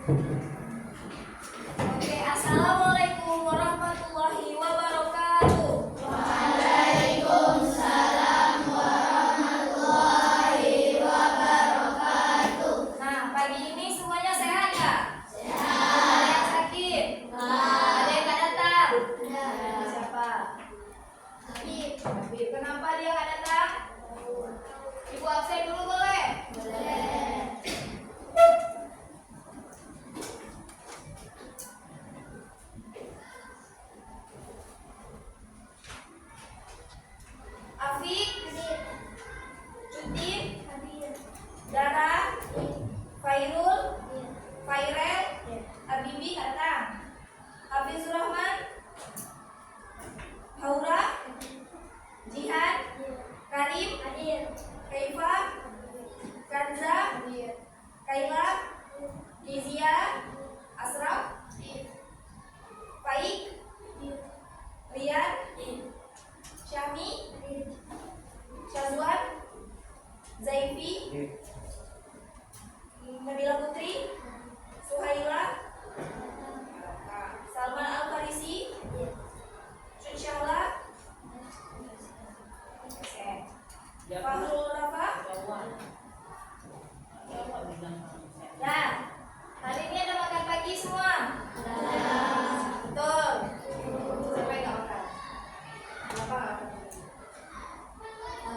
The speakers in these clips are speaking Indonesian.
Oke, assalamualaikum warahmatullahi wabarakatuh. Waalaikumsalam warahmatullahi wabarakatuh. Nah, pagi ini semuanya sehat nggak? Sehat. Ada yang sakit? Ada yang nggak datang? Ada. Siapa? Habib. Habib. Kenapa dia nggak datang? Ibu absen dulu boleh? Boleh. Afik, Habib. Cutin, Habib. Dara, Fairul, Habib. Fairel, Habibi datang. Hafizur Rahman, Haura, Jihan, Karim, Hadir. Kaifa, Kanza, Kaila, Kizia, Asraf, Faik, Rian, Syami, Syazwan, Zaifi, Nabila Putri, Suhaila, Salman Al-Farisi, Syahla, Fahrul Rafa. Nah, hari ini ada makan pagi semua? Betul. Siapa yang nggak makan? Kenapa nggak makan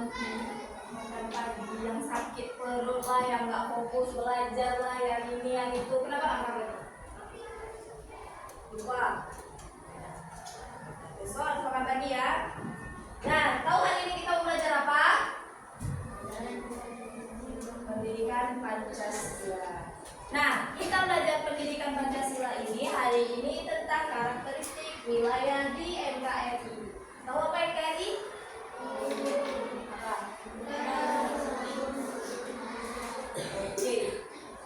pagi? Makan pagi yang sakit perut lah, yang nggak fokus belajar lah, yang ini yang itu. Kenapa nggak makan pagi? Lupa. Besok harus makan pagi ya. Nah, tahu hari ini kita mau belajar apa? Pendidikan Pancasila. Nah, kita belajar pendidikan Pancasila ini hari ini tentang karakteristik wilayah di NKRI. Tahu apa NKRI? Apa? Oke.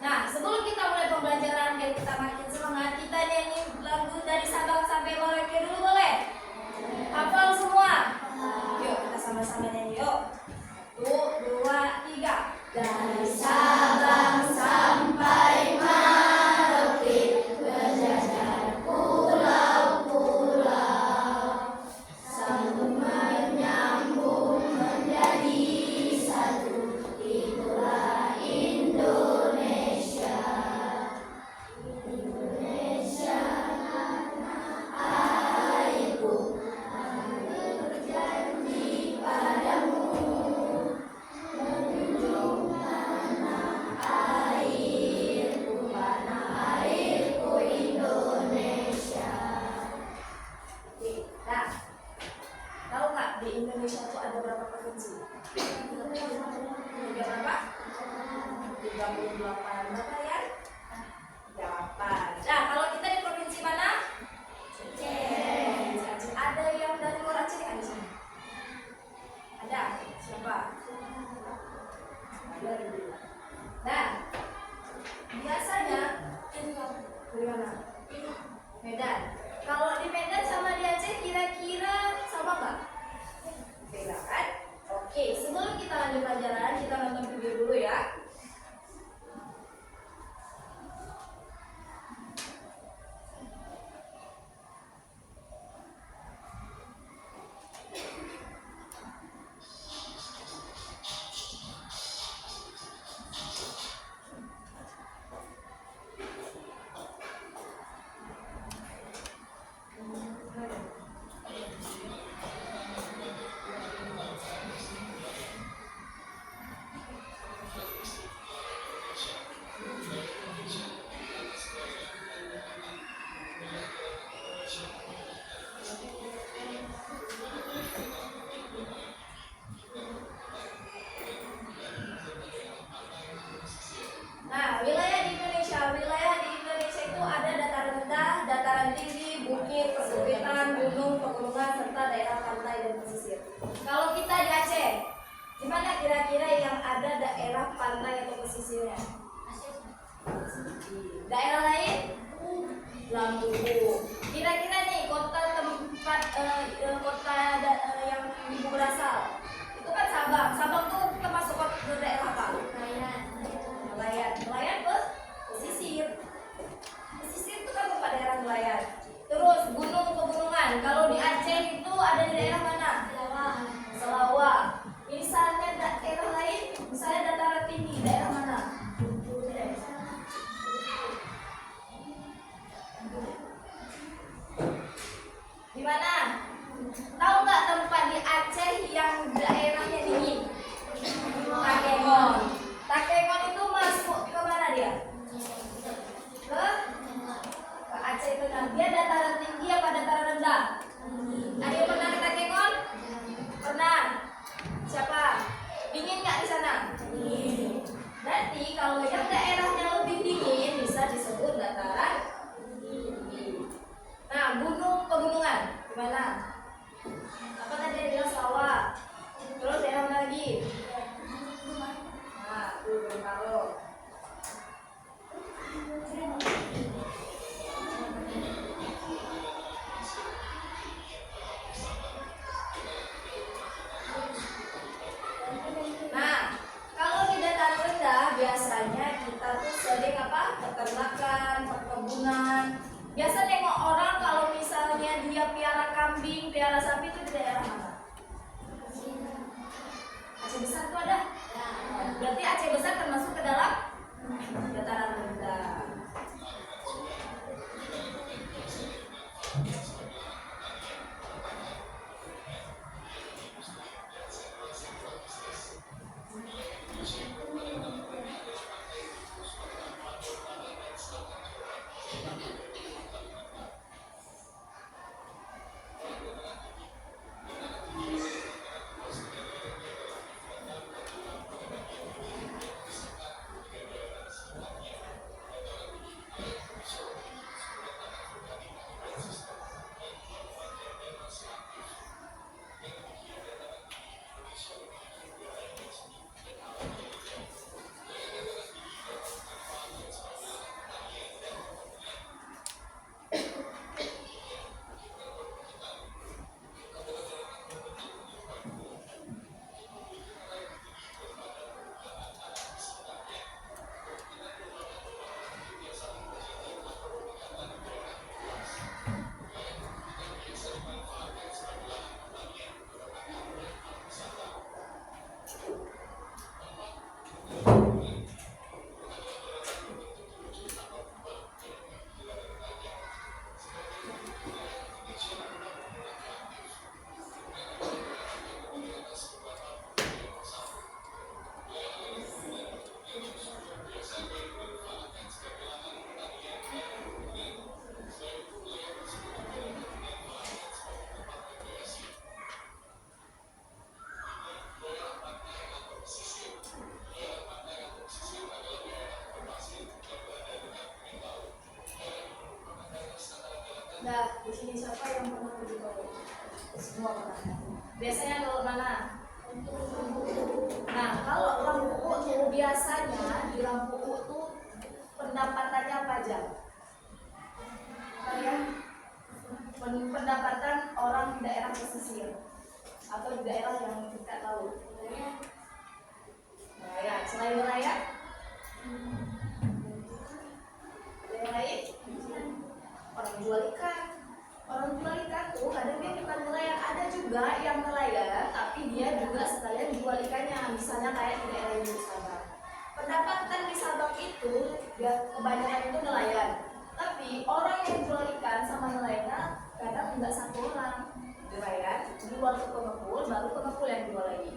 Nah, sebelum kita mulai pembelajaran dan kita makin semangat, kita nyanyi lagu dari Sabang sampai Merauke dulu boleh? Hafal semua? Yuk, kita sama-sama nyanyi yuk. 1, 2, 3. Dari Sabang sampai Merauke, berjajar pulau-pulau, sambung menyambung menjadi satu, itulah Indonesia. Indonesia tanah airku, aku berjanji padamu, menjunjung tanah airku Indonesia. Oke, nah, tahu nggak di Indonesia itu ada berapa provinsi? Ada berapa? 38. Berapa ya? 8. Nah, kalau kita di provinsi mana? Aceh. Ada yang dari luar Aceh nggak di sini? Ada? Siapa? Ada. Nah, biasanya dari mana? Medan. Kalau di Medan sama di Aceh kira-kira sama nggak? Beda kan? Oke, sebelum kita lanjut pelajaran, kita nonton video dulu ya. Nah, wilayah di Indonesia itu ada dataran rendah, dataran tinggi, bukit, perbukitan, gunung, pegunungan, serta daerah pantai dan pesisir. Kalau kita di Aceh, di mana kira-kira yang ada daerah pantai atau pesisirnya? Daerah lain? Lampung. Kira-kira nih kota tempat yang ibu berasal itu kan Sabang. Sabang tuh termasuk ke daerah apa? Nelayan. Nelayan pesisir. Biasa nengok orang kalau misalnya dia piara kambing, piara sapi itu di daerah mana? Aceh Besar tuh ada. Berarti Aceh Besar termasuk ke dalam dataran rendah. Nah, di sini siapa yang pernah pergi ke laut? Semua pernah. Biasanya ke mana? Nah, kalau Lampu tuh biasanya di Lampu tuh pendapatannya apa aja? Apa ya? Pendapatan orang di daerah pesisir atau di daerah yang dekat laut. Nelayan. Selain nelayan, ada yang lain? Orang jual ikan. Orang jual ikan tuh kadang dia bukan nelayan, ada juga yang nelayan tapi dia juga sekalian jual ikannya. Misalnya kayak di daerah di Sabang. Pendapatan di Sabang itu ya kebanyakan itu nelayan. Tapi orang yang jual ikan sama nelayannya kadang enggak satu orang. Nelayan jual ke pengepul, baru pengepul yang jual lagi.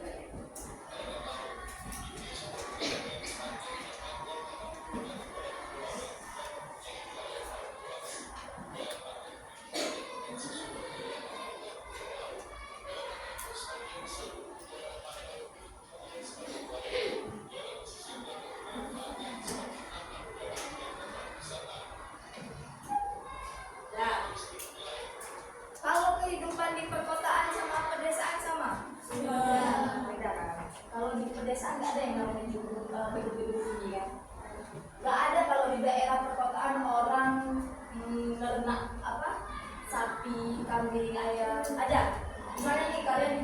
Kalau kehidupan di perkotaan sama pedesaan sama? Beda kan? Kalau di pedesaan nggak ada yang namanya hidup-hidup tinggi kan? Nggak ada kalau di daerah perkotaan orang ternak apa? Sapi, kambing, ayam, ada. Misalnya nih kalian di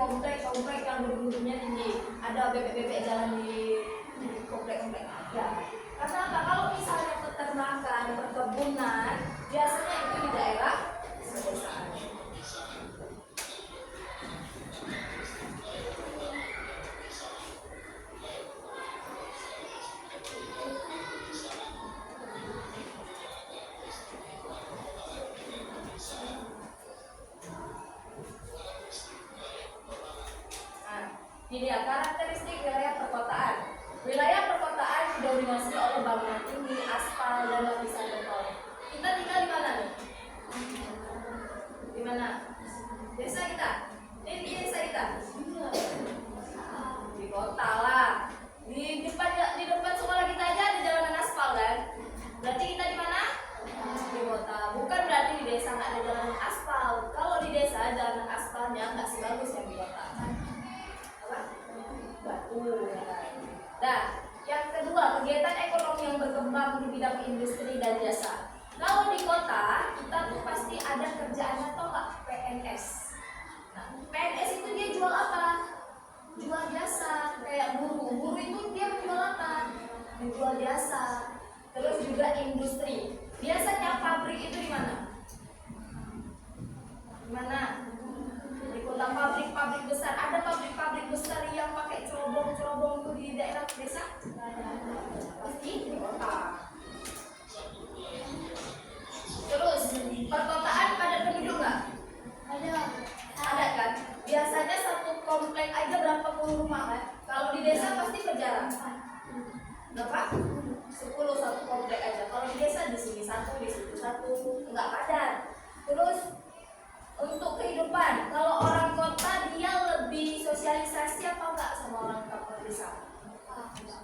komplek yang gedung-gedungnya tinggi, ada bebek-bebek jalan di komplek-komplek ada. Karena apa? Kalau misalnya peternakan, perkebunan, biasanya itu di daerah pedesaan. Ini ya karakteristik wilayah perkotaan. Wilayah perkotaan didominasi oleh bangunan tinggi, aspal, dan lapisan beton. Kita tinggal di mana nih? Di mana? Desa kita? Ini desa kita? Di kota lah. Di depan sekolah kita aja ada jalanan aspal kan? Berarti kita di mana? Di kota. Bukan berarti di desa nggak ada jalanan aspal. Kalau di desa jalanan aspalnya nggak sebagus yang di kota. Batu. Nah, yang kedua, kegiatan ekonomi yang berkembang di bidang industri dan jasa. Kalau di kota, kita tuh pasti ada kerjaannya atau nggak? PNS. Nah, PNS itu dia jual apa? Jual jasa. Kayak guru itu dia menjual apa? Menjual jasa. Terus juga industri. Biasanya pabrik itu di mana? di sini satu, di situ satu, nggak padat. Terus untuk kehidupan, kalau orang kota dia lebih sosialisasi apa enggak sama orang desa?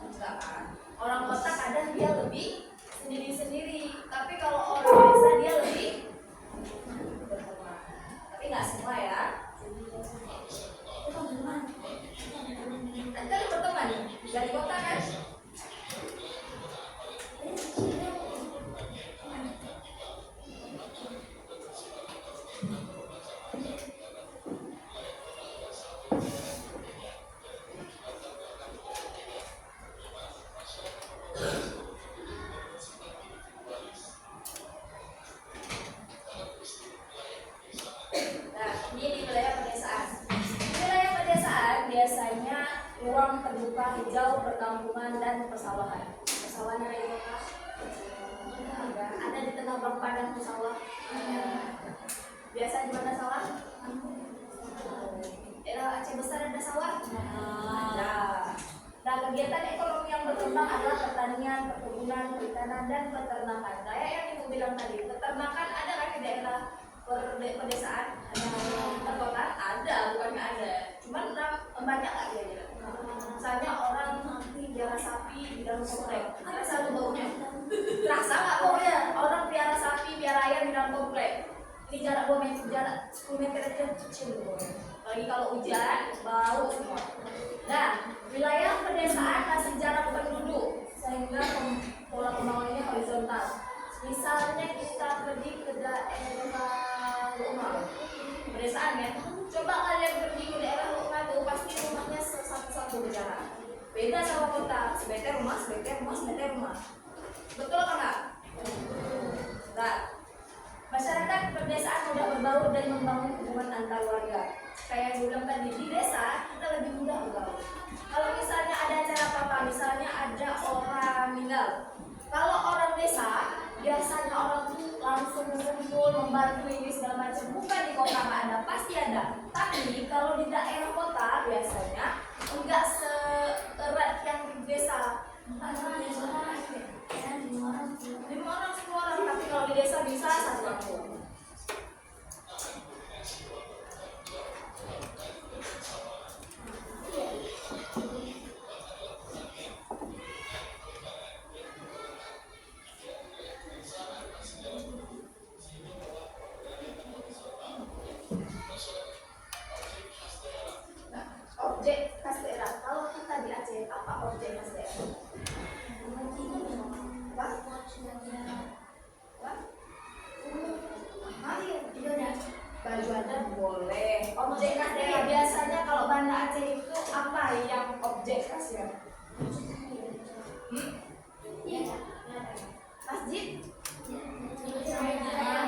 Enggak kan? Orang kota kadang dia lebih sendiri-sendiri, tapi kalau orang desa dia lebih berteman. Tapi nggak semua ya. Kan berteman dari kota kan? Ruang terbuka hijau, perkampungan dan persawahan. Persawahan ada di kota? Ada di tengah padang sawah. Biasa di mana sawah? Daerah Aceh Besar ada sawah? Ada. Nah, kegiatan ekonomi yang berkembang adalah pertanian, perkebunan, perikanan, dan peternakan. Kayak yang ibu bilang tadi, peternakan ada kan di daerah pedesaan? Ada. Kota? Ada, bukannya ada. Cuman banyak nggak ya? Misalnya orang piara sapi di dalam komplek, ada satu baunya. Terasa nggak baunya? Orang piara sapi, piara ayam di dalam komplek. Ini jarak 2 meter, jarak 10 meter aja kecil baunya. Lagi kalau hujan, bau semua. Nah, wilayah pedesaan masih jarang penduduk, sehingga pola pembangunannya horizontal. Misalnya kita pergi ke daerah rumah pedesaan ya. Coba kalian pergi ke daerah rumah tuh pasti rumahnya satu-satu berjarak. Beda sama kota, sebeter rumah, sebeter rumah, sebeter rumah. Betul apa enggak? Nah, masyarakat pedesaan mudah berbaur dan membangun hubungan antar warga. Kayak yang bilang tadi, di desa kita lebih mudah bergaul. Kalau misalnya ada acara apa-apa, misalnya ada orang meninggal. Kalau orang desa, biasanya orang tuh langsung kumpul, membantu ini segala macam. Bukan di kota nggak ada, pasti ada. Tapi kalau di daerah kota biasanya enggak seerat yang di desa. 5 orang, 10 orang. Tapi kalau di desa bisa 1 kampung. Objek khas daerah. Kalau kita di Aceh, apa objek khas daerah? Baju adat boleh. Objek khas daerah biasanya kalau Banda Aceh itu apa yang objek khas ya? Masjid?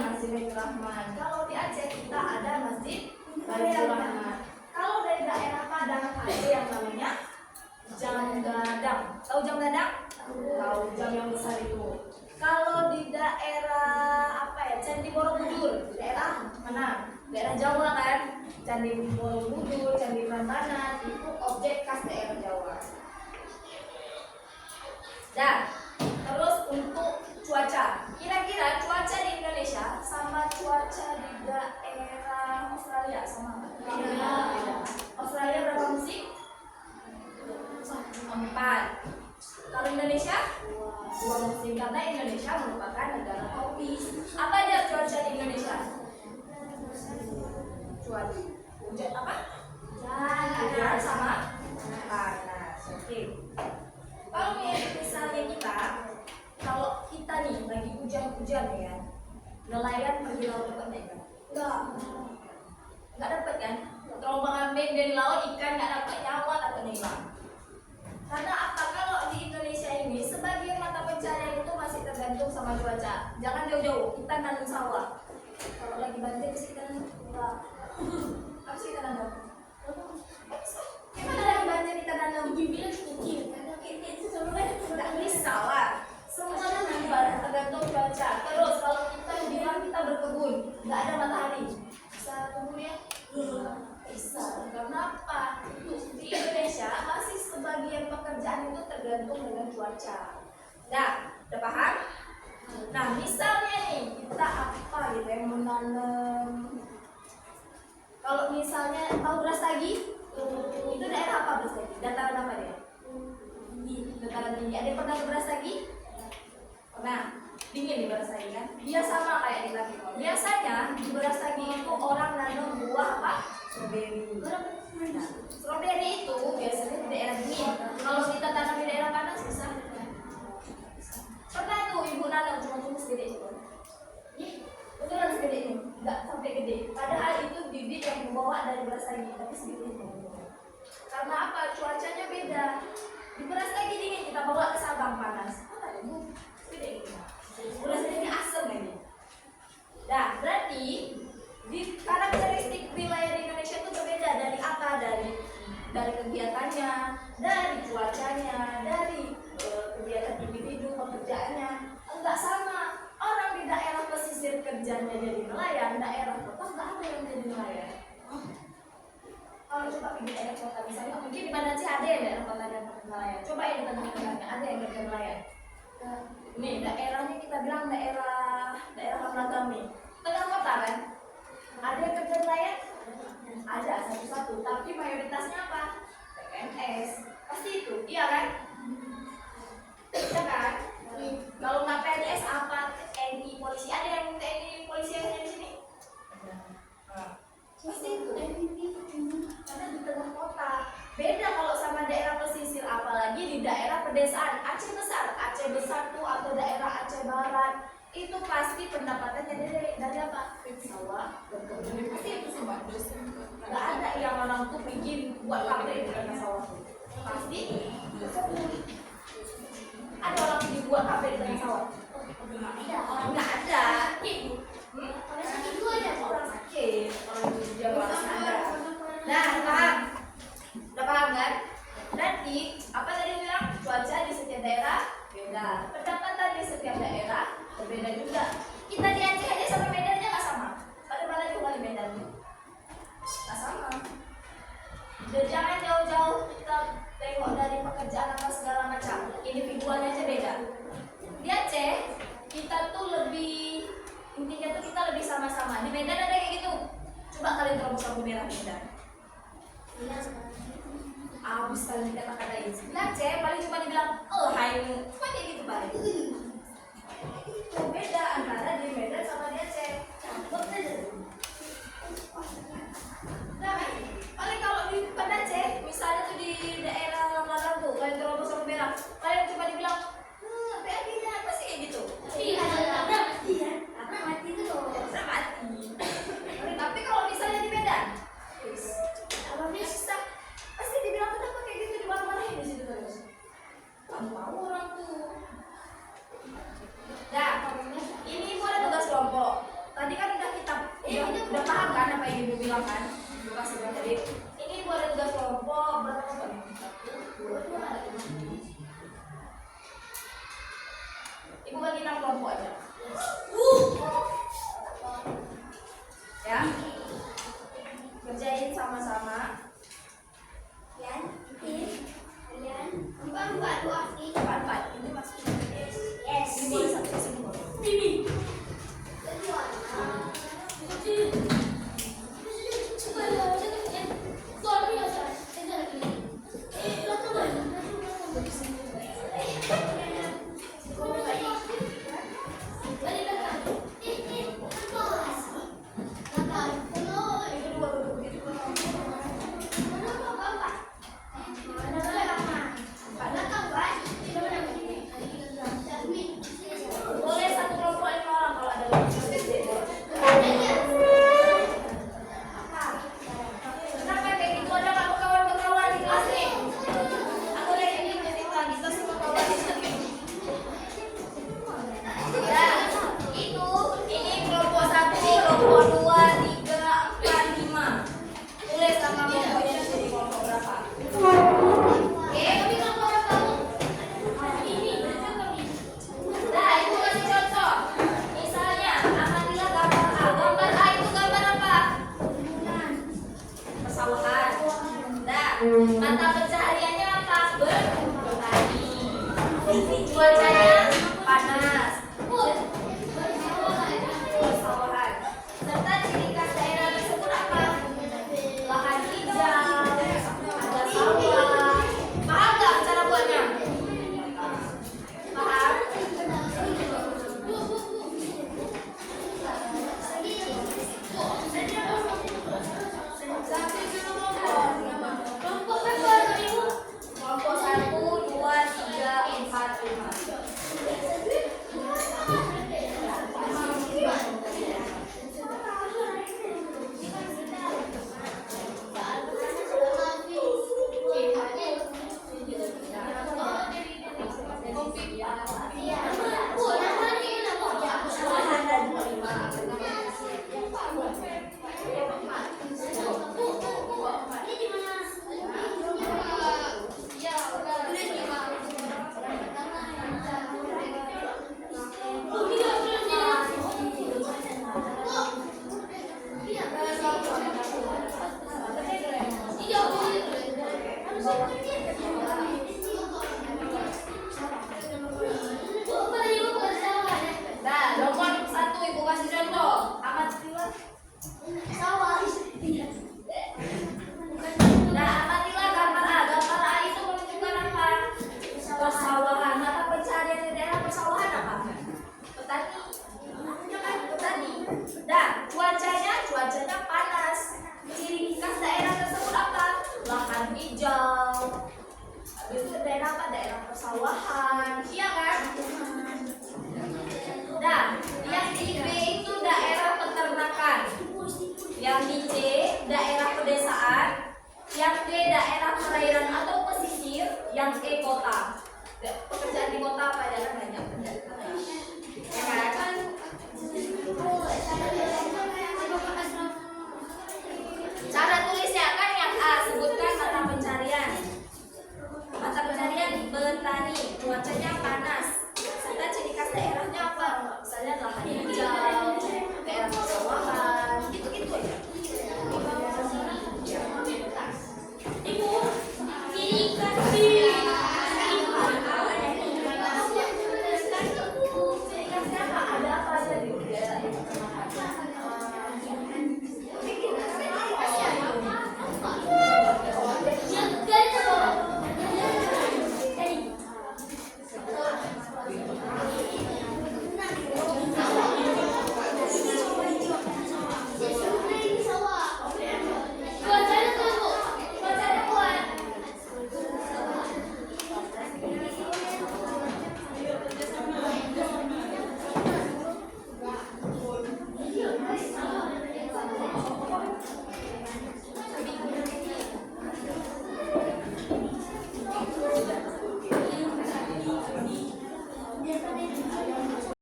Masjid Rahman. Kalau di Aceh kita ada Masjid Baitur Rahman. Kalau dari daerah Padang ada yang namanya Jam Gadang. Tahu Jam Gadang? Tahu, jam yang besar itu. Kalau di daerah apa ya? Candi Borobudur, daerah mana? Daerah Jawa kan? Candi Borobudur, Candi Prambanan itu objek khas daerah Jawa. Dan terus untuk cuaca, kira-kira cuaca di Indonesia sama cuaca di daerah Australia sama nggak? Beda. Australia berapa musim? 4. Kalau Indonesia 2 musim karena Indonesia merupakan negara tropis. Apa aja cuaca di Indonesia? Cuaca hujan apa? Hujan sama panas. Oke. Kalau misalnya kalau kita nih lagi hujan-hujan ya, nelayan pergi laut dapat ikan? Nggak dapat kan? Terombang ambing dari laut ikan nggak dapat, nyawa dapat hilang. Karena apa? Kalau di Indonesia ini sebagian mata pencarian itu masih tergantung sama cuaca. Jangan jauh-jauh, kita nanam sawah. Kalau lagi banjir kita nanam apa sih kita nanam? Gimana lagi banjir kita nanam? Bibilan kecil. Nggak bisa lah. Semuanya tergantung cuaca. Terus kalau kita bilang kita berkebun, nggak ada matahari, bisa tumbuh ya? Bisa. Karena apa? Di Indonesia masih sebagian pekerjaan itu tergantung dengan cuaca. Nah, udah paham? Nah, nanam. Kalau misalnya tahu Brastagi, itu daerah apa Brastagi? Dataran apa dia? Dataran tinggi. Ada yang pernah ke Brastagi? Pernah. Dingin di Brastagi kan? Dia sama kayak di Laki. Biasanya di Brastagi itu orang nanam buah apa? Stroberi. Nah, stroberi itu biasanya di daerah dingin. Kalau kita tanam di daerah panas bisa. Pernah tuh ibu nanam cuma segede itu. Beneran segede ini, nggak sampai gede. Padahal itu bibit yang dibawa dari Brastagi, tapi segede itu. Karena apa? Cuacanya beda. Di Brastagi dingin, kita bawa ke Sabang panas. Oh, ibu, segede ini. Brastagi ini asam ini. Nah, berarti di karakteristik wilayah di Indonesia itu berbeda dari apa? Dari kegiatannya, dari cuacanya, dari kegiatan individu pekerjaannya. Enggak sama. Orang di daerah pesisir kerjanya jadi nelayan, daerah kota nggak ada yang jadi nelayan. Kalau coba pergi daerah kota, misalnya mungkin di mana sih ada yang daerah kota dan nelayan. Coba ya di tengah-tengahnya ada yang kerja nelayan. Nih daerahnya kita bilang daerah Ramlagami, tengah kota kan? Ada yang kerja nelayan? Ada satu-satu, tapi mayoritasnya apa? PNS, pasti itu, iya kan? Iya kan? Kalau nggak PNS apa? TNI, polisi. Ada yang TNI, polisi yang di sini? Pasti itu. Karena di tengah kota. Beda kalau sama daerah pesisir, apalagi di daerah pedesaan. Aceh besar tuh atau daerah Aceh Barat itu pasti pendapatannya dari apa? Sawah, berkebun. Pasti itu semua. Nggak ada yang orang tuh bikin buat pabrik di tengah sawah. Pasti ada orang yang buat apa di tengah sawah? Nggak ada. Orang sakit juga ada. Orang sakit. Orang dia malas ada. Nah, paham? Udah paham kan? Nanti apa tadi bilang? Cuaca di setiap daerah beda. Pendapatan di setiap daerah berbeda juga. Kita di Aceh aja sama Medannya nggak sama. Bagaimana juga di Medan? Nggak sama. Dan jangan jauh-jauh kita tengok dari pekerjaan apa segala macam. Individualnya aja beda. Di Aceh kita tuh lebih, intinya tuh kita lebih sama-sama. Di Medan ada kayak gitu. Coba kalian terobos lampu merah Medan. Abis kalian kata-katain. Di Aceh paling cuma dibilang, oh hai, cuma kayak gitu paling. Itu beda antara di Medan sama di Aceh. Campur aja. Nah kan, paling kalau di Aceh, misalnya tuh di daerah Lambaran tuh, kalian terobos lampu merah, kalian cuma dibilang, PAD-nya apa sih kayak gitu? Iya, karena mati ya, karena mati itu loh, karena mati. Tapi kalau misalnya di Medan, apa bisa? Pasti dibilang kenapa kayak gitu, dimarah-marahin di situ terus. Kamu mau orang tuh. Nah, ini ibu ada tugas kelompok. Tadi kan udah kita udah paham kan apa yang ibu bilang kan? Ibu kasih bilang tadi. Ini ibu ada tugas kelompok berapa kelompok? 2 ada. Ibu bagi 6 kelompok aja. Ya. Kerjain sama-sama.